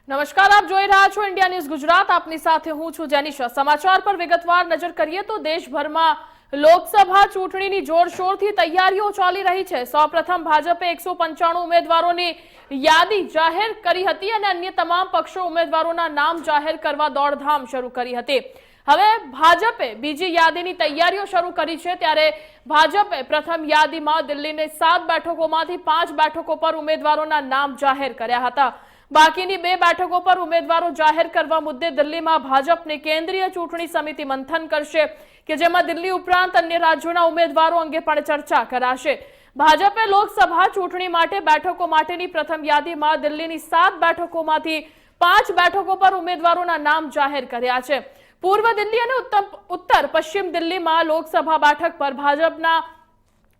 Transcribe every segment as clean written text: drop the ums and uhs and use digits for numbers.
નમસ્કાર, આપ જોઈ રહ્યા છો ઇન્ડિયા ન્યૂઝ ગુજરાત। આપની સાથે હું છું જેનિશા। સમાચાર પર વિગતવાર નજર કરીએ તો દેશભરમાં લોકસભા ચૂંટણીની જોરશોરથી તૈયારીઓ ચાલી રહી છે। સૌપ્રથમ ભાજપે 195 ઉમેદવારોની યાદી જાહેર કરી હતી અને અન્ય તમામ પક્ષો ઉમેદવારોના નામ જાહેર કરવા દોડધામ શરૂ કરી હતી। હવે ભાજપે બીજી યાદીની તૈયારીઓ શરૂ કરી છે। ત્યારે ભાજપે પ્રથમ યાદીમાં દિલ્હીની 7 બેઠકોમાંથી 5 બેઠકો પર ઉમેદવારોના નામ જાહેર કર્યા હતા। બાકીની 2 બેઠકો પર ઉમેદવારો જાહેર કરવા મુદ્દે દિલ્હીમાં ભાજપની કેન્દ્રીય ચૂંટણી સમિતિ મંથન કરશે કે જેમાં દિલ્હી ઉપરાંત અન્ય રાજ્યોના ઉમેદવારો અંગે પણ ચર્ચા કરાશે। ભાજપે લોકસભા ચૂંટણી માટે બેઠકો માટેની પ્રથમ યાદીમાં દિલ્હીની 7 બેઠકોમાંથી 5 બેઠકો પર ઉમેદવારોના નામ જાહેર કર્યા છે। પૂર્વ દિલ્હી અને ઉત્તર પશ્ચિમ દિલ્હીમાં લોકસભા બેઠક પર ભાજપના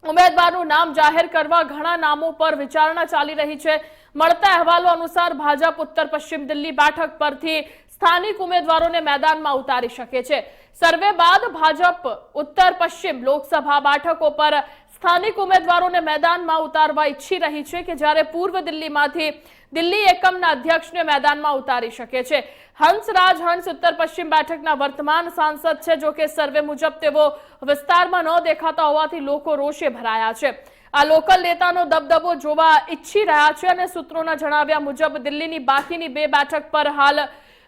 ઉમેદવારનું નામ જાહેર કરવા ઘણા નામો પર વિચારણા ચાલી રહી છે। મળતા અહેવાલો અનુસાર ભાજપ ઉત્તર પશ્ચિમ દિલ્હી બેઠક પરથી સ્થાનિક ઉમેદવારોને મેદાનમાં ઉતારી શકે છે। સર્વે બાદ ભાજપ ઉત્તર પશ્ચિમ લોકસભા બેઠકો પર સ્થાનિક ઉમેદવારોને મેદાનમાં ઉતારવા ઈચ્છી રહી છે કે જ્યારે પૂર્વ દિલ્હીમાંથી દિલ્હી એકમના અધ્યક્ષને મેદાનમાં ઉતારી શકે છે। હંસરાજ હંસ ઉત્તર પશ્ચિમ બેઠકના વર્તમાન સાંસદ છે, જો કે સર્વે મુજબ તેઓ વિસ્તારમાં ન દેખાતા હોવાથી લોકો રોષે ભરાયા છે। આ લોકલ નેતાનો દબદબો જોવા ઈચ્છી રહ્યા છે અને સૂત્રોના જણાવ્યા મુજબ દિલ્હીની બાકીની 2 બેઠક પર હાલ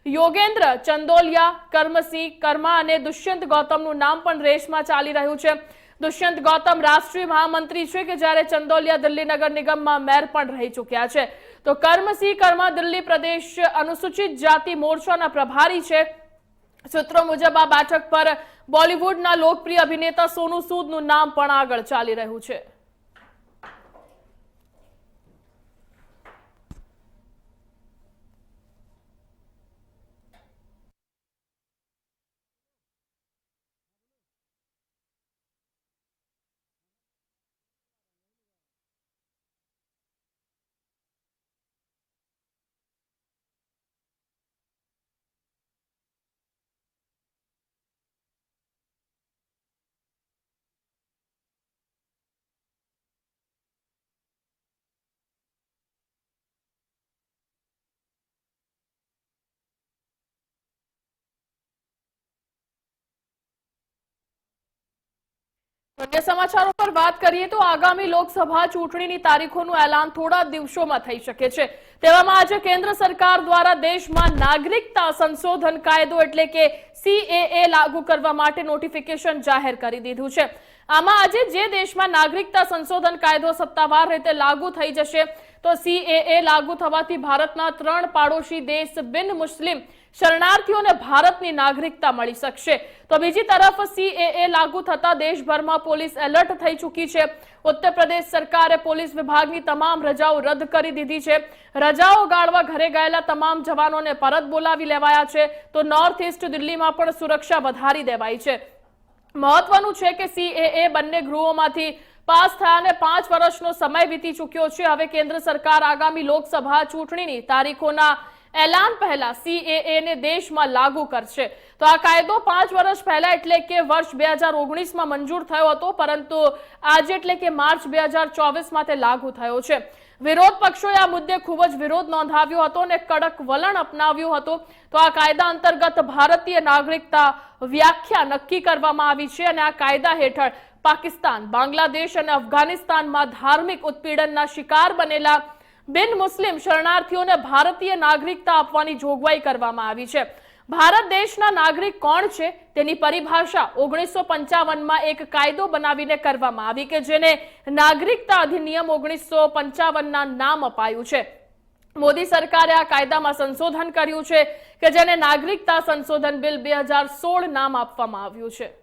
યોગેન્દ્ર ચંદોલિયા, કર્મસિંહ કર્મા અને દુષ્યંત ગૌતમનું નામ પણ રેસમાં ચાલી રહ્યું છે। દુષ્યંત ગૌતમ રાષ્ટ્રીય મહામંત્રી છે કે જ્યારે ચંદોલિયા દિલ્હી નગર નિગમમાં મેયર પણ રહી ચૂક્યા છે। તો કર્મસિંહ કર્મા દિલ્હી પ્રદેશ અનુસૂચિત જાતિ મોરચાના પ્રભારી છે। સૂત્રો મુજબ આ બેઠક પર બોલિવૂડના લોકપ્રિય અભિનેતા સોનુ સૂદનું નામ પણ આગળ ચાલી રહ્યું છે। અન્ય સમાચારો પર વાત કરીએ તો આગામી લોકસભા ચૂંટણીની તારીખોનું એલાન થોડા દિવસોમાં થઈ શકે છે। તેવામાં આજે કેન્દ્ર સરકાર દ્વારા દેશમાં નાગરિકતા સંશોધન કાયદો એટલે કે CAA લાગુ કરવા માટે નોટિફિકેશન જાહેર કરી દીધું છે। આમાં આજે જે દેશમાં નાગરિકતા સંશોધન કાયદો સત્તાવાર રીતે લાગુ થઈ જશે તો CAA લાગુ થવાથી ભારતના 3 પાડોશી દેશ બિન મુસ્લિમ શરણાર્થીઓને ભારતની નાગરિકતા મળી શકશે। તો બીજી તરફ CAA લાગુ થતા દેશભરમાં પોલીસ એલર્ટ થઈ ચૂકી છે। ઉત્તર પ્રદેશ સરકારે પોલીસ વિભાગની તમામ રજાઓ રદ કરી દીધી છે। રજાઓ ગાળવા ઘરે ગયેલા તમામ જવાનોને પરત બોલાવી લેવાયા છે। તો નોર્થ ઈસ્ટ દિલ્હીમાં પણ સુરક્ષા વધારી દેવાઈ છે। મહત્વનું છે કે CAA બંને ગૃહોમાંથી પાસ થયા અને 5 વર્ષનો સમય વીતી ચૂક્યો છે। હવે કેન્દ્ર સરકાર આગામી લોકસભા ચૂંટણીની તારીખોના એલાન પહેલા CAA ને દેશમાં લાગુ કરશે। તો આ કાયદો 5 વર્ષ પહેલા એટલે કે વર્ષ 2019માં મંજૂર થયો હતો, પરંતુ આજે એટલે કે માર્ચ 2024માં તે લાગુ થયો છે। વિરોધ પક્ષોએ આ મુદ્દે ખૂબ જ વિરોધ નોંધાવ્યો હતો અને કડક વલણ અપનાવ્યું હતું। તો આ કાયદા અંતર્ગત ભારતીય નાગરિકતા વ્યાખ્યા નક્કી કરવામાં આવી છે અને આ કાયદા હેઠળ પાકિસ્તાન, બાંગ્લાદેશ અને અફઘાનિસ્તાનમાં ધાર્મિક ઉત્પીડનના શિકાર બનેલા બિન મુસ્લિમ શરણાર્થીઓને ભારતીય નાગરિકતા આપવાની જોગવાઈ કરવામાં આવી છે। ભારત દેશના નાગરિક કોણ છે તેની પરિભાષા 1955માં એક કાયદો બનાવીને કરવામાં આવી કે જેને નાગરિકતા અધિનિયમ 1955ના નામ અપાયું છે। મોદી સરકારે આ કાયદામાં સંશોધન કર્યું છે કે જેને નાગરિકતા સંશોધન બિલ 2016 નામ આપવામાં આવ્યું છે।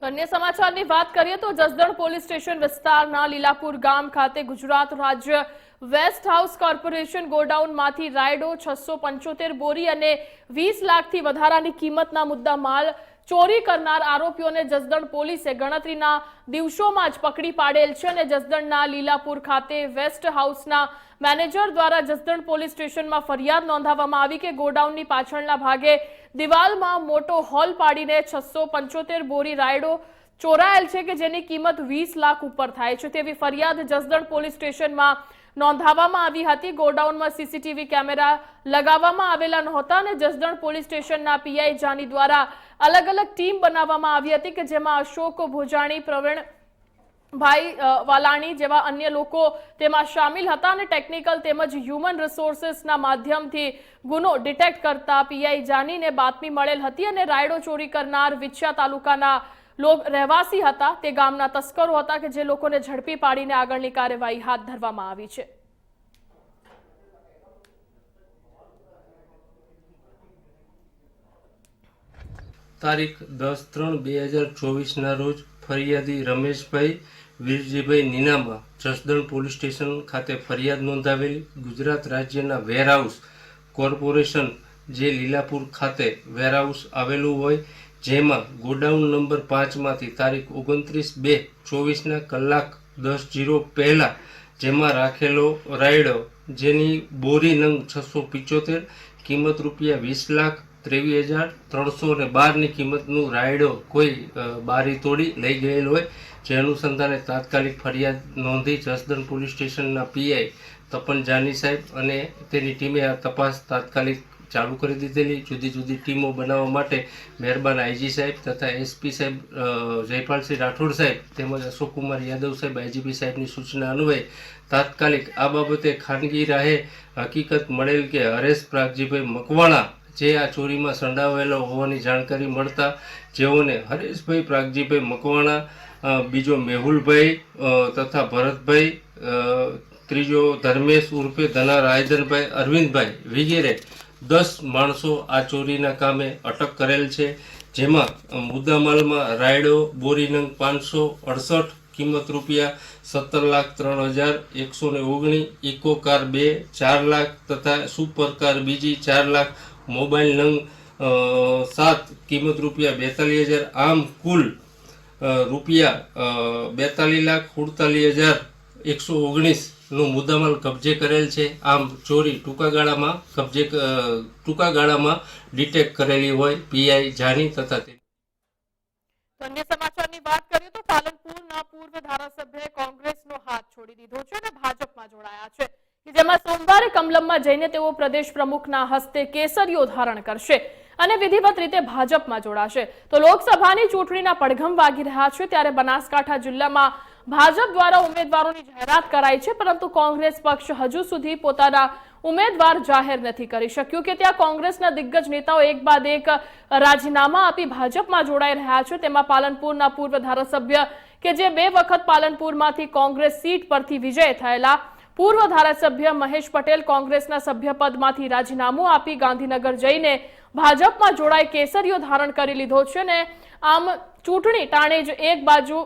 તો અન્ય સમાચારની વાત કરીએ તો જસદણ પોલીસ સ્ટેશન વિસ્તારના લીલાપુર ગામ ખાતે ગુજરાત રાજ્ય વેસ્ટ હાઉસ કોર્પોરેશન ગોડાઉનમાંથી રાયડો 675 બોરી અને 20 લાખથી વધારાની કિંમતના મુદ્દા માલ ચોરી કરનાર આરોપીઓને જસદણ પોલીસે ગણતરીના દિવસોમાં જ પકડી પાડેલ છે અને જસદણના લીલાપુર ખાતે વેસ્ટ હાઉસના મેનેજર દ્વારા જસદણ પોલીસ સ્ટેશનમાં ફરિયાદ નોંધાવવામાં આવી કે ગોડાઉનની પાછળના ભાગે દિવાલમાં મોટો હોલ પાડીને 675 બોરી રાયડો ચોરાયેલ છે કે જેની કિંમત 20 લાખ ઉપર થાય છે તેવી ફરિયાદ જસદણ પોલીસ સ્ટેશનમાં નોંધાવવામાં આવી હતી। ગોડાઉનમાં સીસીટીવી કેમેરા લગાવવામાં આવેલા નહોતા અને જસદણ પોલીસ સ્ટેશનના પીઆઈ જાની દ્વારા અલગ અલગ ટીમ બનાવવામાં આવી હતી કે જેમાં અશોક ભોજાણી, પ્રવીણ ભાઈ વાલાણી જેવા અન્ય લોકો તેમાં શામિલ હતા અને ટેકનિકલ તેમજ હ્યુમન રિસોર્સિસના માધ્યમથી ગુનો ડિટેક્ટ કરતા પીઆઈ જાનીને બાતમી મળેલ હતી અને રાયડો ચોરી કરનાર વિછિયા તાલુકાના રહેવાસી હતા તે ગામના તસ્કરો હતા કે જે લોકોને ઝડપી પાડીને આગળની કાર્યવાહી હાથ ધરવામાં આવી છે। તારીખ 10/3/2024 ના રોજ ફરિયાદી રમેશભાઈ વીરજીભાઈ નીનામા જસદણ પોલીસ સ્ટેશન ખાતે ફરિયાદ નોંધાવેલી ગુજરાત રાજ્યના વેરહાઉસ કોર્પોરેશન જે લીલાપુર ખાતે વેરહાઉસ આવેલું હોય જેમાં ગોડાઉન નંબર 5 માંથી તારીખ 29/2/24 કલાક 10:00 પહેલા જેમાં રાખેલો રાયડો જેની બોરી નંગ 675 કિંમત ₹20,23,312 ની કિંમતનું રાયડો કોઈ બારી તોડી લઈ ગયેલ હોય જે અનુસંધાને તાત્કાલિક ફરિયાદ નોંધી જસદણ પોલીસ સ્ટેશનના પીઆઈ તપન જાની સાહેબ અને તેની ટીમે આ તપાસ તાત્કાલિક ચાલુ કરી દીધેલી। જુદી જુદી ટીમો બનાવવા માટે મહેરબાન આઈજી સાહેબ તથા એસપી સાહેબ જયપાલસિંહ રાઠોડ સાહેબ તેમજ અશોકકુમાર યાદવ સાહેબ આઈજીપી સાહેબની સૂચના અન્વયે તાત્કાલિક આ બાબતે ખાનગી રાહે હકીકત મળેલ કે હરેશ પ્રાગજીભાઈ મકવાણા જે આ ચોરીમાં સંડોવાયેલો હોવાની જાણકારી મળતા જેઓને હરેશભાઈ પ્રાગજીભાઈ મકવાણા, બીજો મેહુલભાઈ તથા ભરતભાઈ, ત્રીજો ધર્મેશ ઉર્ફે ધનાર આયદનભાઈ, અરવિંદભાઈ વગેરે 10 માણસો આ ચોરીના કામે અટક કરેલ છે જેમાં મુદ્દામાલમાં રાયડો બોરી નંગ 568 કિંમત ₹17,03,119, ઇકો કાર 2 4 લાખ તથા સુપર કાર બીજી 4 લાખ, મોબાઈલ નંગ 7 કિંમત ₹42,000 આમ કુલ ₹42,48,119 નો મુદ્દામાલ કબજે કરેલ છે। આમ ચોરી ટૂંકા ગાળામાં ડિટેક્ટ કરેલી હોય પીઆઈ જાની તથા અન્ય સમાચારની વાત કરીએ તો પાલનપુરના પૂર્વ ધારાસભ્ય કોંગ્રેસનો હાથ છોડી દીધો છે અને ભાજપમાં જોડાયા છે કે જેમાં સોમવારે કમલમમાં જઈને તેઓ પ્રદેશ પ્રમુખના હસ્તે કેસરીઓ ધારણ કરશે અને વિધિવત રીતે ભાજપમાં જોડાશે। તો લોકસભાની ચૂંટણીના પડઘમ વાગી રહ્યા છે ત્યારે બનાસકાંઠા જિલ્લામાં ભાજપ દ્વારા ઉમેદવારોની જાહેરાત કરાઈ છે પરંતુ કોંગ્રેસ પક્ષ હજુ સુધી પોતાના ઉમેદવાર જાહેર નથી કરી શક્યું કે ત્યાં કોંગ્રેસના દિગ્ગજ નેતાઓ એક બાદ એક રાજીનામા આપી ભાજપમાં જોડાઈ રહ્યા છે। તેમાં પાલનપુરના પૂર્વ ધારાસભ્ય કે જે 2 વખત પાલનપુરમાંથી કોંગ્રેસ સીટ પરથી વિજય થયેલા પૂર્વ ધારાસભ્ય મહેશ પટેલ કોંગ્રેસના સભ્યપદમાંથી રાજીનામું આપી ગાંધીનગર જઈને ભાજપમાં જોડાઈ કેસરીઓ ધારણ કરી લીધો છે ને આમ ચૂંટણી ટાણે જ એક બાજુ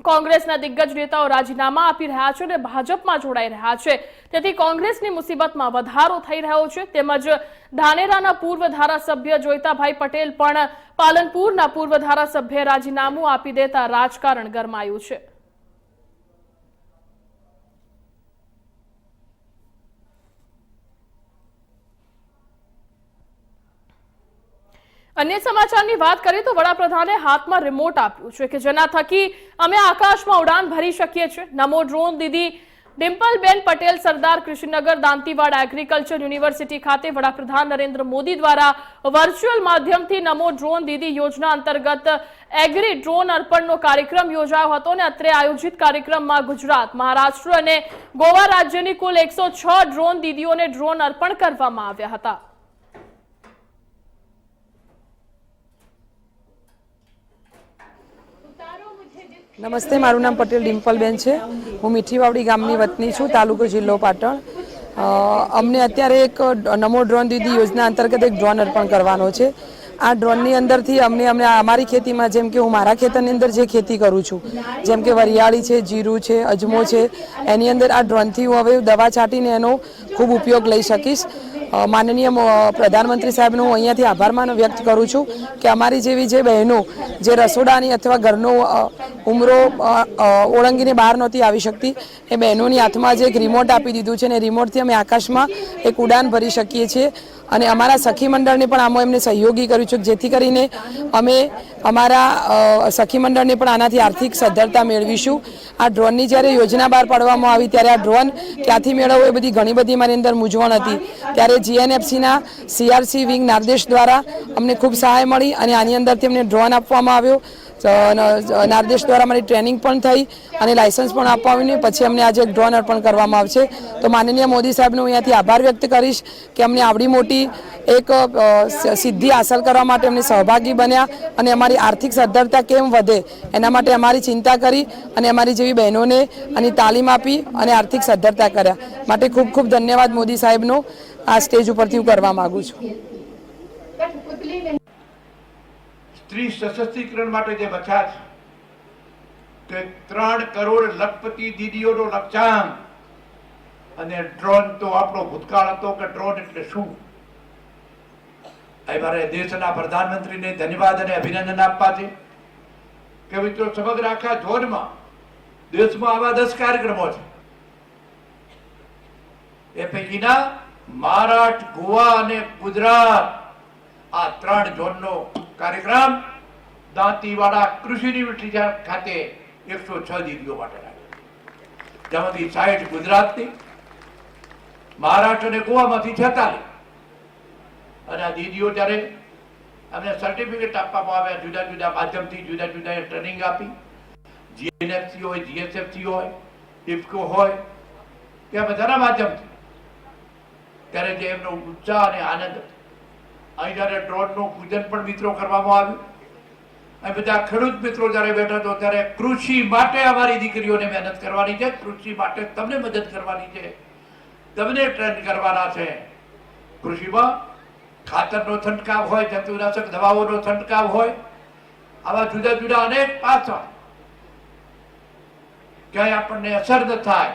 કોંગ્રેસના દિગ્ગજ નેતાઓ રાજીનામા આપી રહ્યા છે અને ભાજપમાં જોડાઈ રહ્યા છે તેથી કોંગ્રેસની મુસીબતમાં વધારો થઈ રહ્યો છે। તેમજ ધાનેરાના પૂર્વ ધારાસભ્ય જોઈતાભાઈ પટેલ પણ પાલનપુરના પૂર્વ ધારાસભ્ય રાજીનામું આપી દેતા રાજકારણ ગરમાયું છે। અન્ય સમાચારની વાત કરીએ તો વડાપ્રધાને હાથમાં રિમોટ આપ્યું છે કે જેના થકી અમે આકાશમાં ઉડાન ભરી શકીએ છીએ। નમો ડ્રોન દીદી ડિમ્પલબેન પટેલ સરદાર કૃષ્ણનગર દાંતીવાડા એગ્રીકલ્ચર યુનિવર્સિટી ખાતે વડાપ્રધાન નરેન્દ્ર મોદી દ્વારા વર્ચ્યુઅલ માધ્યમથી નમો ડ્રોન દીદી યોજના અંતર્ગત એગ્રી ડ્રોન અર્પણનો કાર્યક્રમ યોજાયો હતો અને અત્રે આયોજિત કાર્યક્રમમાં ગુજરાત, મહારાષ્ટ્ર અને ગોવા રાજ્યની કુલ 106 ડ્રોન દીદીઓને ડ્રોન અર્પણ કરવામાં આવ્યા હતા। નમસ્તે, મારું નામ પટેલ ડિમ્પલબેન છે। હું મીઠીવાવડી ગામની વતની છું, તાલુકો જિલ્લો પાટણ। અમને અત્યારે એક નમો ડ્રોન દીદી યોજના અંતર્ગત એક ડ્રોન અર્પણ કરવાનો છે। આ ડ્રોનની અંદરથી અમને અમારી ખેતીમાં જેમ કે હું મારા ખેતરની અંદર જે ખેતી કરું છું જેમ કે વરિયાળી છે, જીરું છે, અજમો છે, એની અંદર આ ડ્રોનથી હું હવે દવા છાંટીને એનો ખૂબ ઉપયોગ લઈ શકીશ। માનનીય પ્રધાનમંત્રી સાહેબનો હું અહીંયાથી આભાર વ્યક્ત કરું છું કે અમારી જેવી જે બહેનો જે રસોડાની અથવા ઘરનો ઉમરો ઓળંગીને બહાર નહોતી આવી શકતી એ બહેનોની હાથમાં જે એક રિમોટ આપી દીધું છે ને રિમોટથી અમે આકાશમાં એક ઉડાન ભરી શકીએ છીએ અને અમારા સખી મંડળને પણ આમાં એમને સહયોગી કર્યું છે જેથી કરીને અમે અમારા સખી મંડળને પણ આનાથી આર્થિક સદ્ધરતા મેળવીશું। આ ડ્રોનની જ્યારે યોજના બહાર પાડવામાં આવી ત્યારે આ ડ્રોન ક્યાંથી મેળવવો એ બધી ઘણી બધી મારી અંદર મૂંઝવણ હતી ત્યારે GNFCના CRC વિંગ નાર્દેશ દ્વારા અમને ખૂબ સહાય મળી અને આની અંદરથી અમને ડ્રોન આપવામાં આવ્યો। નાર્દેશ દ્વારા મારી ટ્રેનિંગ પણ થઈ અને લાયસન્સ પણ આપવામાં આવ્યું પછી અમને આજે એક ડ્રોન અર્પણ કરવામાં આવશે। તો માનનીય મોદી સાહેબનો અહીંયાથી આભાર વ્યક્ત કરીશ કે અમને આવડી મોટી એક સિદ્ધિ હાંસલ કરવા માટે અમને સહભાગી બન્યા અને અમારી આર્થિક સદ્ધરતા કેમ વધે એના માટે અમારી ચિંતા કરી અને અમારી જેવી બહેનોને આની તાલીમ આપી અને આર્થિક સદ્ધરતા કર્યા માટે ખૂબ ખૂબ ધન્યવાદ મોદી સાહેબનો આ સ્ટેજ ઉપરથી હું કરવા માગું છું। સ્ત્રી સશક્તિકરણ માટે જે બચ્યા છે કે 3 કરોડ લખપતિ દીદીઓનો લક્ષ્યાંક અને ડ્રોન તો આપણો ભૂતકાળ હતો કે ડ્રોન એટલે શું। મારે દેશના પ્રધાનમંત્રીને ધન્યવાદ અને અભિનંદન આપવા છે કે મિત્રો સમગ્ર આખા ઝોનમાં દેશમાં આવા 10 કાર્યક્રમો છે એ પૈકીના મહારાષ્ટ્ર, ગોવા અને ગુજરાત આ 3 ઝોનનો કાર્યક્રમ દાંતીવાડા કૃષિ યુનિવર્સિટી ખાતે 106 દીદીઓ માટે રાખ્યો જેમાંથી 60 ગુજરાતની, મહારાષ્ટ્ર અને ગોવામાંથી 46 અને આ દીદીઓ જ્યારે અમને સર્ટિફિકેટ આપવામાં આવ્યા જુદા જુદા માધ્યમથી જુદા જુદા ટ્રેનિંગ આપી GNFC હોય, GSFC હોય, IFFCO હોય ત્યાં બધાના માધ્યમથી ત્યારે જે એમનો ઉત્સાહ અને આનંદ અહીં જ્યારે ડ્રોનનું પૂજન પણ મિત્રો કરવામાં આવ્યું અહીં બધા ખેડૂત મિત્રો જ્યારે બેઠા હતો ત્યારે કૃષિ માટે અમારી દીકરીઓને મહેનત કરવાની છે, કૃષિ માટે તમને મદદ કરવાની છે, તમને ટ્રેન કરવાના છે। કૃષિમાં ખાતરનો છંટકાવ હોય, જંતુનાશક દવાઓનો છંટકાવ હોય, આવા જુદા જુદા અનેક પાસા ક્યાંય આપણને અસર ન થાય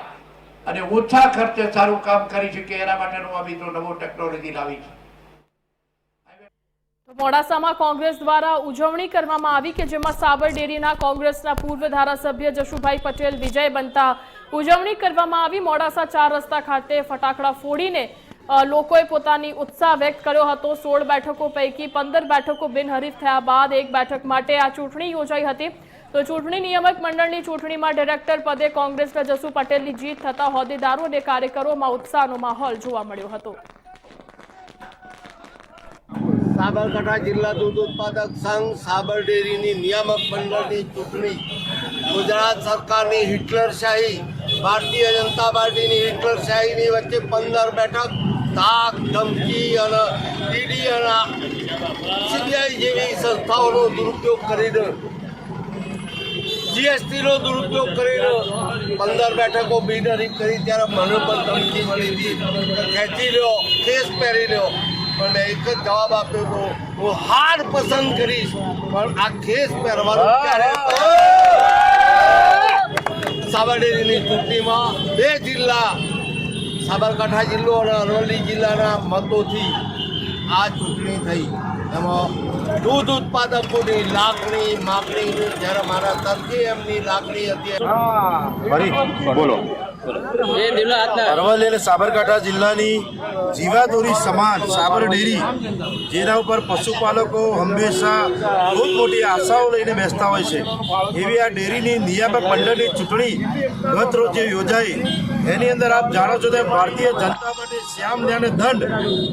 અને ઓછા ખર્ચે સારું કામ કરી શકે એના માટેનો આ મિત્રો નવો ટેકનોલોજી લાવી છે। મોડાસામાં કોંગ્રેસ દ્વારા ઉજવણી કરવામાં આવી કે જેમાં સાબર ડેરીના કોંગ્રેસના પૂર્વ ધારાસભ્ય જશુભાઈ પટેલ વિજય બનતા ઉજવણી કરવામાં આવી। મોડાસા 4 રસ્તા ખાતે ફટાકડા ફોડીને લોકોએ પોતાની ઉત્સાહ વ્યક્ત કર્યો હતો। 16 બેઠકો પૈકી 15 બેઠકો બિનહરીફ થયા બાદ એક બેઠક માટે આ ચૂંટણી યોજાઈ હતી। તો ચૂંટણી નિયામક મંડળની ચૂંટણીમાં ડિરેક્ટર પદે કોંગ્રેસના જશુ પટેલની જીત થતા હોદ્દેદારો અને કાર્યકરોમાં ઉત્સાહનો માહોલ જોવા મળ્યો હતો। સાબરકાંઠા જિલ્લા દૂધ ઉત્પાદક સંઘ સાબર ડેરીની નિયામક મંડળની ચૂંટણી ગુજરાત સરકારની હિટલરશાહી ભારતીય જનતા પાર્ટીની હિટલરશાહીની વચ્ચે 15 બેઠક તાક ધમકી અને ઈડી અને CBI જેવી સંસ્થાઓનો દુરુપયોગ કરીને GSTનો દુરુપયોગ કરીને 15 બેઠકો બિનહરીફ કરી ત્યારે મને પણ ધમકી મળી હતી ખેંચી લ્યો, કેસ પહેરી લ્યો પણ મેં એક જ જવાબ આપ્યો હતો હું હાર પસંદ કરીશ પણ આ કેસ પહેરવાનું ક્યારે સાબરડેરીની ચૂંટણીમાં 2 જિલ્લા સાબરકાંઠા જિલ્લો અને અરવલ્લી જિલ્લાના મતોથી આ ચૂંટણી થઈ એમાં દૂધ ઉત્પાદકોની લાગણી માગણી જ્યારે મારા તરફી એમની લાગણી હતી બોલો અરવલ્લી અને સાબરકાંઠા જિલ્લાની જીવાદોરી સમાન સાબર ડેરી જેના ઉપર પશુપાલકો હંમેશા બહુ મોટી આશાઓ લઈને બેસતા હોય છે એવી આ ડેરીની નિયામક મંડળની ચૂંટણી ગત રોજ જે યોજાઈ એની અંદર આપ જાણો છો કે ભારતીય જનતા પાર્ટી શ્યામ ન્યાયને દંડ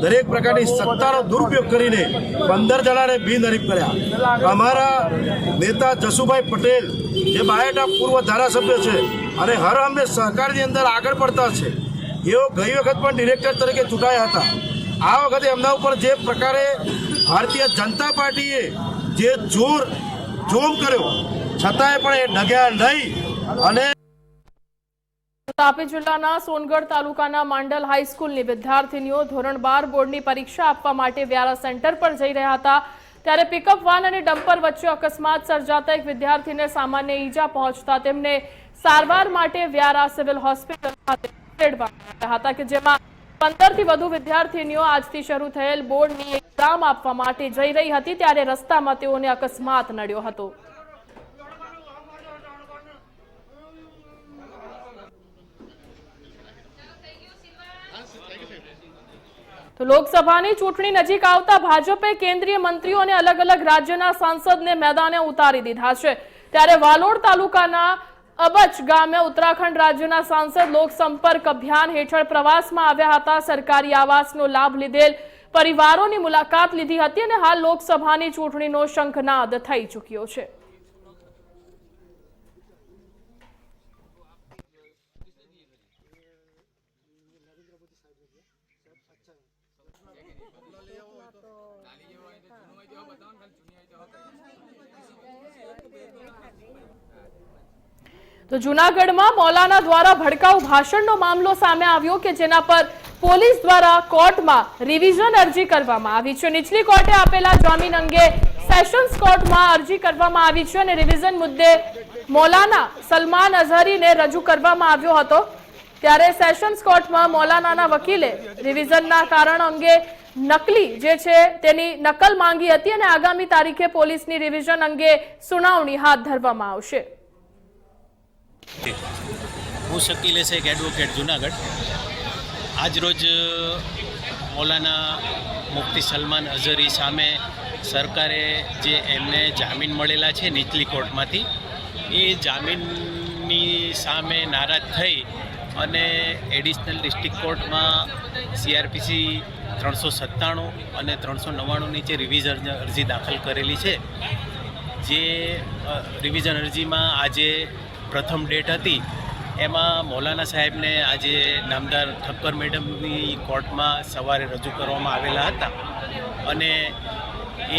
દરેક પ્રકારની સત્તાનો દુરુપયોગ કરીને 15 જણાને બિનહરીફ કર્યા। અમારા નેતા જશુભાઈ પટેલ જે બાયટા પૂર્વ ધારાસભ્ય છે અને હર હંમેશ સહકારની અંદર આગળ પડતા છે એઓ ગઈ વખત પણ ડિરેક્ટર તરીકે ચૂંટાયા હતા। આ વખતે એમના ઉપર જે પ્રકારે ભારતીય જનતા પાર્ટીએ જે જોમ કર્યો છતાંય પણ એ ડગ્યા નહીં અને તાપી જિલ્લાના સોનગઢ તાલુકાના માંડલ હાઈસ્કૂલની વિદ્યાર્થીનીઓ ધોરણ 12 બોર્ડની પરીક્ષા આપવા માટે વ્યારા સેન્ટર પર જઈ રહ્યા હતા ત્યારે પિકઅપ વાન અને ડમ્પર વચ્ચે અકસ્માત સર્જાતા એક વિદ્યાર્થીને સામાન્ય ઈજા પહોંચતા તેમને સારવાર માટે વ્યારા સિવિલ હોસ્પિટલ ખાતે ખસેડવામાં આવ્યા હતા કે જેમાં 15 થી વધુ વિદ્યાર્થીનીઓ આજથી શરૂ થયેલ બોર્ડની એક્ઝામ આપવા માટે જઈ રહી હતી ત્યારે રસ્તામાં તેઓને અકસ્માત નડ્યો હતો। તો લોકસભાની ચૂંટણી નજીક આવતા ભાજપે કેન્દ્રીય મંત્રીઓ અને અલગ અલગ રાજ્યના સાંસદને મેદાને ઉતારી દીધા છે। ત્યારે વાલોડ તાલુકાના અબચ ગામે ઉત્તરાખંડ રાજ્યના સાંસદ લોકસંપર્ક અભિયાન હેઠળ પ્રવાસમાં આવ્યા હતા। સરકારી આવાસનો લાભ લીધેલ પરિવારોની મુલાકાત લીધી હતી અને હાલ લોકસભાની ચૂંટણીનો શંખનાદ થઈ ચૂક્યો છે। તો જૂનાગઢમાં મૌલાના દ્વારા ભડકાઉ ભાષણનો મામલો સામે આવ્યો કે જેના પર પોલીસ દ્વારા કોર્ટમાં રિવિઝન અરજી કરવામાં આવી છે। નીચલી કોર્ટે આપેલા જામીન અંગે સેશન્સ કોર્ટમાં અરજી કરવામાં આવી છે અને રિવિઝન મુદ્દે મૌલાના સલમાન અઝહરીને રજૂ કરવામાં આવ્યો હતો। ત્યારે સેશન્સ કોર્ટમાં મૌલાનાના વકીલે રિવિઝનના કારણ અંગે નકલી જે છે તેની નકલ માંગી હતી અને આગામી તારીખે પોલીસની રિવિઝન અંગે સુનાવણી હાથ ધરવામાં આવશે। હું શકીલ શેખ એડવોકેટ જુનાગઢ આજરોજ મૌલાના મુફ્તી સલમાન અઝહરી સામે સરકારે જે એમને જામીન મળેલા છે નીચલી કોર્ટમાંથી એ જામીનની સામે નારાજ થઈ અને એડિશનલ ડિસ્ટ્રિક્ટ કોર્ટમાં CRPC 397 અને 399ની જે રિવિઝન અરજી દાખલ કરેલી છે જે રિવિઝન અરજીમાં આજે પ્રથમ ડેટ હતી એમાં મૌલાના સાહેબને આજે નામદાર ઠક્કર મેડમની કોર્ટમાં સવારે રજૂ કરવામાં આવેલા હતા અને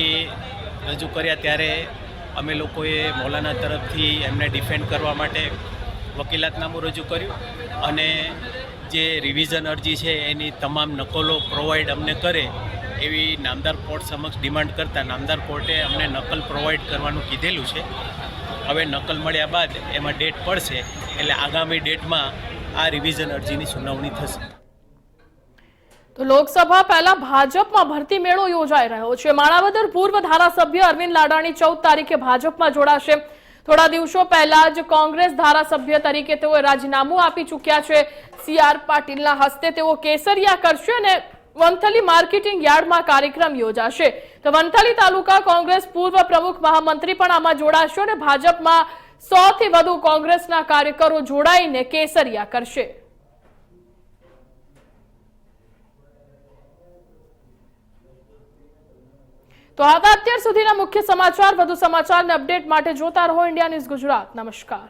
એ રજૂ કર્યા ત્યારે અમે લોકોએ મૌલાના તરફથી એમને ડિફેન્ડ કરવા માટે વકીલાતનામું રજૂ કર્યું અને જે રિવિઝન અરજી છે એની તમામ નકલો પ્રોવાઈડ અમને કરે એવી નામદાર કોર્ટ સમક્ષ ડિમાન્ડ કરતા નામદાર કોર્ટે અમને નકલ પ્રોવાઈડ કરવાનું કીધેલું છે। હવે નકલ મળ્યા બાદ એમાં ડેટ પડશે એટલે આગામી ડેટમાં આ રિવિઝન અરજીની સુનાવણી થશે। તો લોકસભા પહેલા ભાજપમાં ભરતી મેળો યોજાઈ રહ્યો છે। માણાવદર પૂર્વ ધારાસભ્ય અરવિંદ લાડાણી 14 તારીખે ભાજપમાં જોડાશે। થોડા દિવસો પહેલા જ કોંગ્રેસ ધારાસભ્ય તરીકે તેઓ રાજીનામું આપી ચૂક્યા છે। CR પાટીલના હસ્તે તેઓ કેસરિયા કરશે અને વંથલી માર્કેટિંગ યાર્ડમાં કાર્યક્રમ યોજાશે। તો વંથલી તાલુકા કોંગ્રેસ પૂર્વ પ્રમુખ મહામંત્રી પણ આમાં જોડાશે અને ભાજપમાં 100 થી વધુ કોંગ્રેસના કાર્યકરો જોડાઈને કેસરિયા કરશે। તો આ હતા અત્યાર સુધીના મુખ્ય સમાચાર। વધુ સમાચારને અપડેટ માટે જોતા રહો ઇન્ડિયા ન્યૂઝ ગુજરાત। નમસ્કાર।